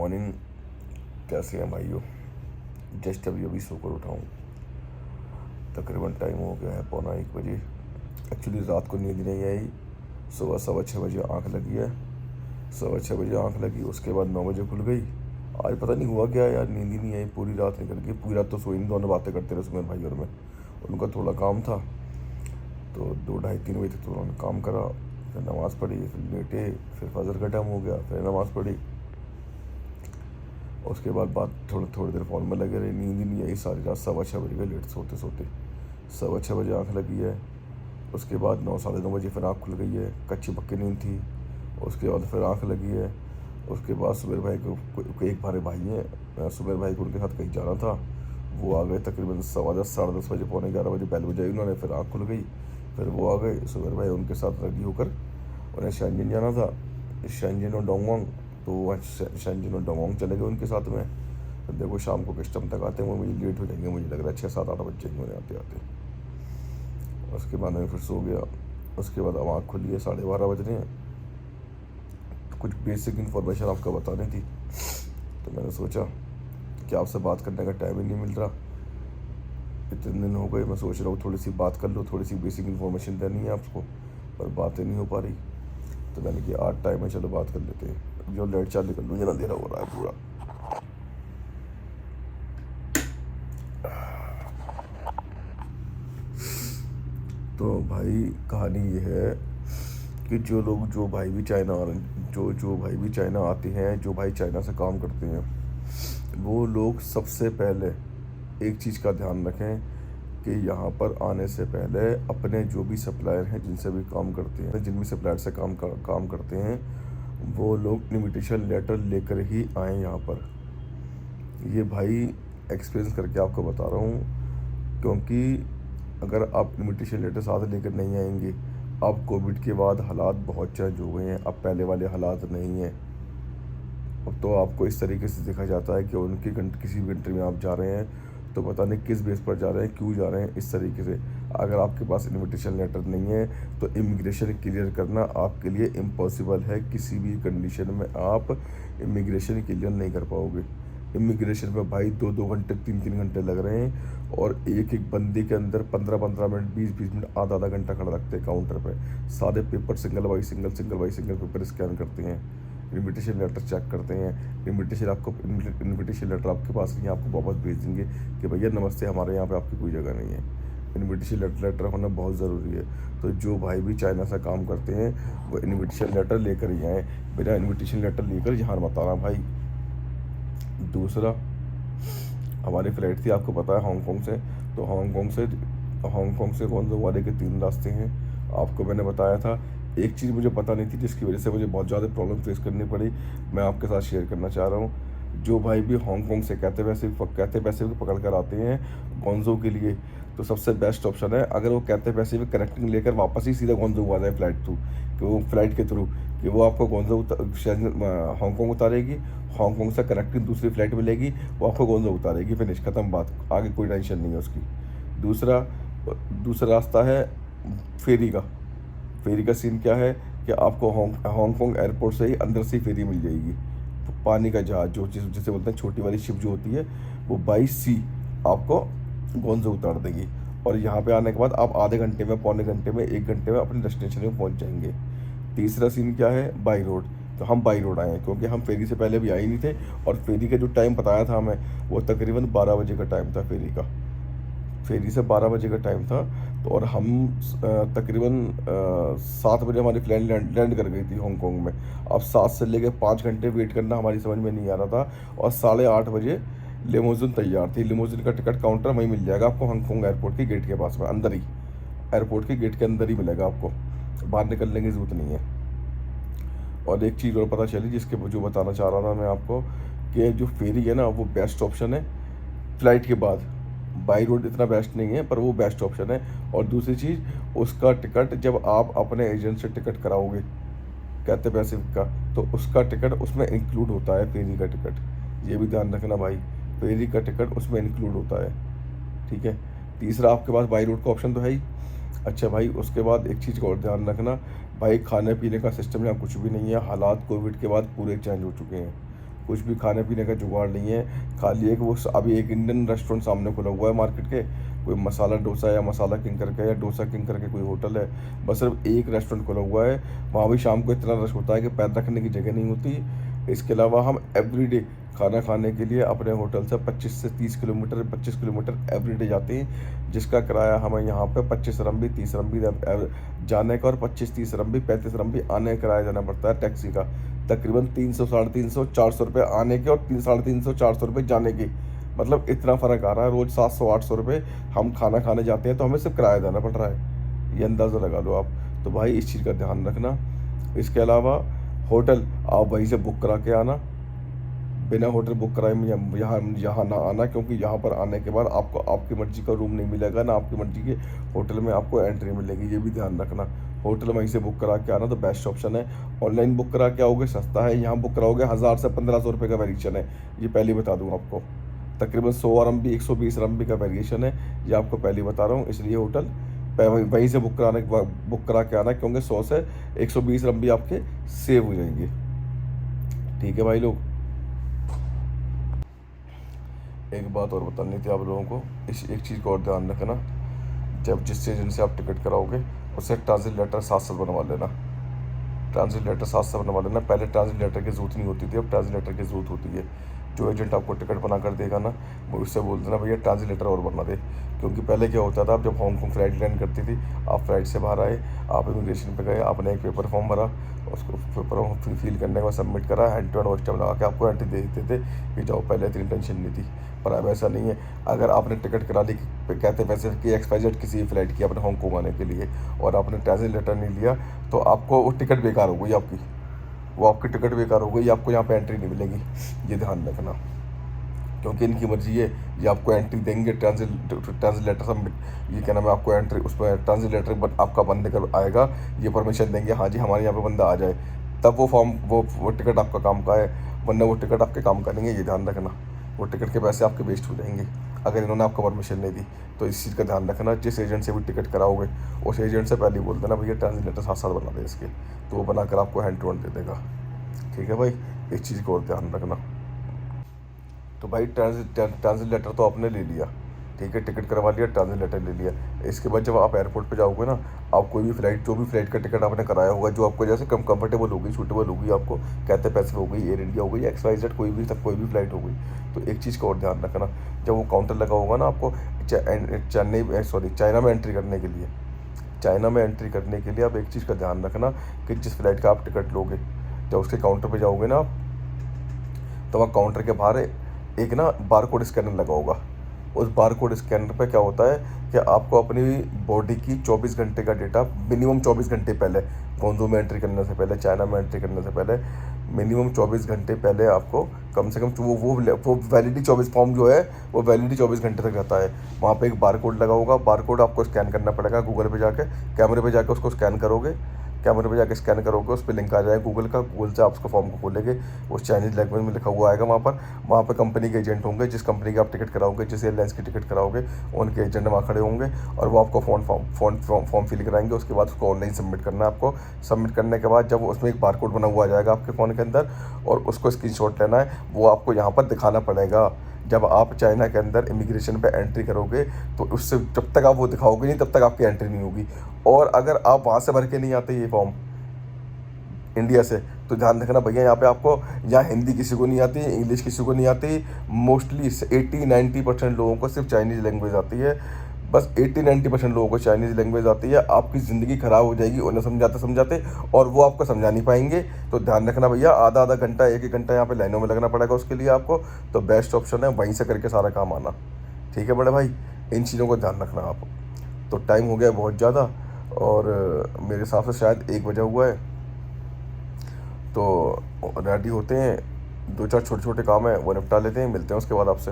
Morning. कैसे हैं भाइयों? जस्ट अभी अभी सोकर उठा हूँ। तकरीबन टाइम हो गया है 1:45 बजे। एक्चुअली रात को नींद नहीं आई। सुबह 6:15 बजे आँख लगी है। 6:15 बजे आँख लगी, उसके बाद 9 बजे खुल गई। आज पता नहीं हुआ क्या यार, नींद ही नहीं आई, पूरी रात निकल गई। पूरी रात तो सोई नहीं, दोनों बातें करते रहे सुमेर भाई और मैं। उनका थोड़ा काम था तो 2 ढाई 3 बजे तक तो उन्होंने काम करा, फिर नमाज़ पढ़ी, फिर लेटे, फिर फजर का टाइम हो गया, फिर नमाज़ पढ़ी। उसके बाद थोड़ी थोड़ी देर फ़ोन में लगे रहे। नींद ही नहीं आई सारी रात। 6:15 बज गए लेट सोते सोते। 6:15 बजे आँख लगी है। उसके बाद 9 साढ़े 9 बजे फिर आँख खुल गई है, कच्ची पक्की नींद थी। उसके बाद फिर आँख लगी है। उसके बाद सुमेर भाई को एक हमारे भाई हैं, सुमेर भाई को उनके साथ कहीं जाना था, वो आ गए तकरीबन 10:15 10:30 बजे, पौने 11 बजे बेल बजाई उन्होंने, फिर आँख खुल गई। फिर वो आ गए सुमेर भाई, उनके साथ रेडी होकर उन्हें शेंजन जाना था, शेंजन और डोंगोंग। तो वह शेंजन और डोंगोंग चले गए उनके साथ में। फिर देखो शाम को किस टाइम तक आते हैं, वो मुझे लेट हो जाएंगे, मुझे लग रहा है 6 7 8 बज जाएंगे उन्हें आते आते। उसके बाद मैं फिर सो गया। उसके बाद अब आँख खुली है, 12:30 बज रहे हैं। कुछ बेसिक इन्फॉर्मेशन आपको बतानी थी, तो मैंने सोचा कि आपसे बात करने का टाइम ही नहीं मिल रहा। इतने दिन हो गए, मैं सोच रहा हूँ थोड़ी सी बात कर लूँ, थोड़ी सी बेसिक इन्फॉर्मेशन देनी है आपको, पर बातें नहीं हो पा रही। तो मैंने कि आज टाइम है, चलो बात कर लेते हैं। जो लाइट चालू कर लूँ, जरा अंधेरा हो रहा है पूरा। तो भाई कहानी ये है कि जो भाई भी चाइना जो भाई भी चाइना आते हैं, जो भाई चाइना से काम करते हैं, वो लोग सबसे पहले एक चीज़ का ध्यान रखें कि यहाँ पर आने से पहले अपने जो भी सप्लायर हैं, जिनसे भी काम करते हैं, जिन भी सप्लायर से काम करते हैं, वो लोग इनविटेशन लेटर लेकर ही आएँ यहाँ पर। ये भाई एक्सपीरियंस करके आपको बता रहा हूँ, क्योंकि अगर आप इनविटेशन लेटर साथ लेकर नहीं आएंगे, अब कोविड के बाद हालात बहुत चेंज हो गए हैं, अब पहले वाले हालात नहीं हैं। अब तो आपको इस तरीके से देखा जाता है कि किसी भी कंट्री में आप जा रहे हैं तो पता नहीं किस बेस पर जा रहे हैं, क्यों जा रहे हैं, इस तरीके से। अगर आपके पास इनविटेशन लेटर नहीं है तो इमिग्रेशन क्लियर करना आपके लिए इम्पॉसिबल है। किसी भी कंडीशन में आप इमिग्रेशन क्लियर नहीं कर पाओगे। इमिग्रेशन में भाई 2 2 घंटे 3 3 घंटे लग रहे हैं, और एक एक बंदे के अंदर 15 15 मिनट 20 20 मिनट आधा आधा घंटा खड़ा रखते हैं काउंटर पे। सारे paper single by single paper scan करते हैं, इनविटेशन लेटर चेक करते हैं। इनविटेशन लेटर आपके पास नहीं है, आपको वापस भेज देंगे कि भैया नमस्ते, हमारे यहाँ पे आपकी कोई जगह नहीं है। इनविटेशन लेटर होना बहुत ज़रूरी है। तो जो भाई भी चाइना से काम करते हैं वो इनविटेशन लेटर लेकर ही आएँ, बिना इनविटेशन लेटर लेकर यहाँ मत आना भाई। दूसरा, हमारी फ़्लाइट थी, आपको पता है, हांगकांग से। तो हांगकांग से गुआंगझो वाले के 3 रास्ते हैं, आपको मैंने बताया था। एक चीज़ मुझे पता नहीं थी, जिसकी वजह से मुझे बहुत ज़्यादा प्रॉब्लम फेस करनी पड़ी, मैं आपके साथ शेयर करना चाह रहा हूँ। जो भाई भी हांगकांग से कहते पैसे भी पकड़ कर आते हैं गुआंगझो के लिए, तो सबसे बेस्ट ऑप्शन है, अगर वो कहते पैसे भी कनेक्टिंग लेकर वापस ही सीधा गुआंगझो आ जाए फ़्लाइट थ्रू, कि वो फ़्लाइट के थ्रू, कि वो आपको हांगकांग उतारेगी, हांगकांग से कनेक्टिंग दूसरी फ़्लाइट मिलेगी, वो आपको गुआंगझो उतारेगी, फिनिश, ख़त्म बात, आगे कोई टेंशन नहीं है उसकी। दूसरा दूसरा रास्ता है फेरी का। फेरी का सीन क्या है कि आपको हांगकांग एयरपोर्ट से ही अंदर से ही फेरी मिल जाएगी, पानी का जहाज, जो जिसे बोलते हैं छोटी वाली शिप जो होती है, वो बाई सी आपको गुआंगझो उतार देगी। और यहाँ पे आने के बाद आप आधे घंटे में, पौने घंटे में, 1 घंटे में अपने डेस्टिनेशन में पहुँच जाएंगे। तीसरा सीन क्या है, बाई रोड। तो हम बाई रोड आए हैं, क्योंकि हम फेरी से पहले भी आए ही नहीं थे, और फेरी का जो टाइम बताया था हमें, वो तकरीबन 12 बजे का टाइम था फेरी का। फेरी से 12 बजे का टाइम था। तो और हम तकरीबन 7 बजे हमारी फ्लाइट लैंड कर गई थी हांगकांग में। अब 7 से लेकर 5 घंटे वेट करना हमारी समझ में नहीं आ रहा था, और 8:30 बजे लिमोजिन तैयार थी। लिमोजिन का टिकट काउंटर वहीं मिल जाएगा आपको, हांगकांग एयरपोर्ट के गेट के पास में, अंदर ही, एयरपोर्ट के गेट के अंदर ही मिलेगा आपको, बाहर निकलने की ज़रूरत नहीं है। और एक चीज़ और पता चली, जिसके जो बताना चाह रहा था मैं आपको, कि जो फेरी है ना, वो बेस्ट ऑप्शन है फ़्लाइट के बाद। बाई रोड इतना बेस्ट नहीं है, पर वो बेस्ट ऑप्शन है। और दूसरी चीज़, उसका टिकट जब आप अपने एजेंट से टिकट कराओगे कहते पैसे का, तो उसका टिकट उसमें इंक्लूड होता है, फेरी का टिकट। ये भी ध्यान रखना भाई, फेरी का टिकट उसमें इंक्लूड होता है, ठीक है। तीसरा, आपके पास बाई रोड का ऑप्शन तो है ही। अच्छा भाई, उसके बाद एक चीज़ का और ध्यान रखना भाई, खाने पीने का सिस्टम यहाँ कुछ भी नहीं है। हालात कोविड के बाद पूरे चेंज हो चुके हैं। कुछ भी खाने पीने का जुगाड़ नहीं है। खाली एक वो अभी एक इंडियन रेस्टोरेंट सामने खुला हुआ है मार्केट के, कोई मसाला डोसा या मसाला किंग करके या डोसा किंग करके कोई होटल है, बस सिर्फ एक रेस्टोरेंट खुला हुआ है। वहाँ भी शाम को इतना रश होता है कि पैर रखने की जगह नहीं होती। इसके अलावा हम एवरीडे खाना खाने के लिए अपने होटल से 25 से 30 किलोमीटर 25 किलोमीटर एवरीडे जाते हैं, जिसका किराया हमें यहाँ पे 25 रंबी 30 रंबी जाने का और 25-30 रंबी 35 रंबी आने का किराया देना पड़ता है टैक्सी का। तकरीबन 300 350 400 रुपये आने के और 300 450 रुपये जाने के। मतलब इतना फ़र्क आ रहा है। रोज़ 700 800 रुपये हम खाना खाने जाते हैं तो हमें सिर्फ किराया देना पड़ रहा है, ये अंदाज़ा लगा लो आप। तो भाई इस चीज़ का ध्यान रखना। इसके अलावा होटल आप वहीं से बुक करा के आना, बिना होटल बुक कराए यहाँ ना आना, क्योंकि यहाँ पर आने के बाद आपको आपकी मर्ज़ी का रूम नहीं मिलेगा, ना आपकी मर्ज़ी के होटल में आपको एंट्री मिलेगी, ये भी ध्यान रखना। होटल वहीं से बुक करा के आना तो बेस्ट ऑप्शन है। ऑनलाइन बुक करा के आओगे सस्ता है, यहाँ बुक कराओगे 1000 से 1500 रुपये का वेरिएशन है, ये पहले बता दूँ आपको। तकरीबन 100 RMB 120 RMB का वेरिएशन है, ये आपको पहले बता रहा हूँ। इसलिए होटल वहीं से बुक करा के आना, क्योंकि 100 से 120 RMB आपके सेव हो जाएंगे। ठीक है भाई लोग। एक बात और बतानी थी आप लोगों को, इस एक चीज़ को और ध्यान रखना, जब जिस एजेंट से आप टिकट कराओगे उससे ट्रांजिट लेटर साथ साथ बनवा लेना। ट्रांजिट लेटर साथ साथ बनवा लेना। पहले ट्रांजिट लेटर की ज़रूरत नहीं होती थी, अब ट्रांजिट लेटर की ज़रूरत होती है। जो एजेंट आपको टिकट बना कर देगा ना, वो उससे बोल देना भैया ट्रांजिट लेटर और बना दे। क्योंकि पहले क्या होता था, आप जब हांगकॉन्ग फ्लाइट लैंड करती थी, आप फ्लाइट से बाहर आए, आप इमिग्रेशन पे गए, आपने एक पेपर फॉर्म भरा, उसको पेपर फॉर्म फिल करने के बाद सबमिट करा, hand to hand watch time लगा के आपको एंट्री दे देते थे कि जाओ। पहले इतनी टेंशन नहीं थी, पर अब ऐसा नहीं है। अगर आपने टिकट करा ली, कहते पैसे कि XYZ किसी फ्लाइट की अपने हांगकॉन्ग आने के लिए, और आपने ट्रांजिट लेटर नहीं लिया, तो आपको वो टिकट बेकार हो गई आपकी, वो आपकी टिकट बेकार हो गई, आपको यहाँ पे एंट्री नहीं मिलेगी, ये ध्यान रखना। क्योंकि इनकी मर्जी है, ये आपको एंट्री देंगे, ट्रांजिट लेटर सबमिट, ये क्या नाम है, आपको एंट्री उसमें ट्रांजिट लेटर आपका बंद कर आएगा, ये परमिशन देंगे हाँ जी हमारे यहाँ पे बंदा आ जाए, तब वो फॉर्म वो टिकट आपका काम का है, वरना वो टिकट आपके काम का नहीं है, ये ध्यान रखना। वो टिकट के पैसे आपके वेस्ट हो जाएंगे अगर इन्होंने आपको परमिशन नहीं दी। तो इस चीज़ का ध्यान रखना, जिस एजेंट से भी टिकट कराओगे उस एजेंट से पहले ही बोल देना भैया ट्रांजिट लेटर साथ साथ बना दे इसके, तो वो बनाकर आपको हैंड टू हैंड दे देगा। ठीक है भाई, इस चीज़ को और ध्यान रखना। तो भाई ट्रांजिट लेटर तो आपने ले लिया, ठीक है, टिकट करवा लिया, ट्रांजिट लेटर ले लिया। इसके बाद जब आप एयरपोर्ट पे जाओगे ना, आप कोई भी फ्लाइट, जो भी फ्लाइट का टिकट आपने कराया होगा, जो आपको जैसे कंफर्टेबल होगी, सूटेबल होगी, आपको कहते पैसे हो गई, एयर इंडिया हो गई, XYZ कोई भी फ्लाइट हो गई, तो एक चीज़ का और ध्यान रखना, जब वो काउंटर लगा होगा ना आपको चाइना में एंट्री करने के लिए, चाइना में एंट्री करने के लिए आप एक चीज़ का ध्यान रखना कि जिस फ्लाइट का आप टिकट लोगे, जब उसके काउंटर पर जाओगे ना आप, तो वहाँ काउंटर के बाहर एक ना बारकोड स्कैनर लगा होगा। उस बारकोड स्कैनर पे क्या होता है कि आपको अपनी बॉडी की 24 घंटे का डेटा, मिनिमम 24 घंटे पहले, गोंजो में एंट्री करने से पहले, चाइना में एंट्री करने से पहले, मिनिमम 24 घंटे पहले आपको कम से कम वो वैलिडिटी 24 फॉर्म जो है वो वैलिडिटी 24 घंटे तक रहता है। वहाँ पे एक बारकोड लगा होगा, बारकोड आपको स्कैन करना पड़ेगा, गूगल पे जाके कैमरे पे जाके उसको स्कैन करोगे, कैमरे पे जाके स्कैन करोगे, उस पर लिंक आ जाएगा गूगल का, गूगल से आप उसको फॉर्म को खोलेंगे, उस चाइनीज़ लैंग्वेज में लिखा हुआ आएगा वहाँ पर कंपनी के एजेंट होंगे, जिस कंपनी का आप टिकट कराओगे, जिस एयरलाइंस की टिकट कराओगे, उनके एजेंट वहाँ खड़े होंगे और वो आपको फॉर्म फिल कराएंगे। उसके बाद उसको ऑनलाइन सबमिट करना है आपको। सबमिट करने के बाद जब उसमें एक बारकोड बना हुआ आ जाएगा आपके फ़ोन के अंदर, और उसको स्क्रीनशॉट लेना है, वो आपको यहाँ पर दिखाना पड़ेगा। जब आप चाइना के अंदर इमिग्रेशन पे एंट्री करोगे तो उससे जब तक आप वो दिखाओगे नहीं तब तक आपकी एंट्री नहीं होगी। और अगर आप वहाँ से भर के नहीं आते ये फॉर्म इंडिया से, तो ध्यान रखना भैया, यहाँ पे आपको, यहाँ हिंदी किसी को नहीं आती, इंग्लिश किसी को नहीं आती, मोस्टली 80-90% लोगों को सिर्फ चाइनीज़ लैंग्वेज आती है, बस 80-90% लोगों को चाइनीज़ लैंग्वेज आती है। आपकी ज़िंदगी ख़राब हो जाएगी उन्हें समझाते, और वो आपको समझा नहीं पाएंगे। तो ध्यान रखना भैया, आधा घंटा 1 घंटा यहाँ पे लाइनों में लगना पड़ेगा उसके लिए आपको। तो बेस्ट ऑप्शन है वहीं से करके सारा काम आना। ठीक है बड़े भाई, इन चीज़ों को ध्यान रखना आप। तो टाइम हो गया बहुत ज़्यादा, और मेरे हिसाब से शायद 1 बजा हुआ है, तो रेडी होते हैं, 2-4 छोटे छोटे काम है वो निपटा लेते हैं, मिलते हैं उसके बाद आपसे।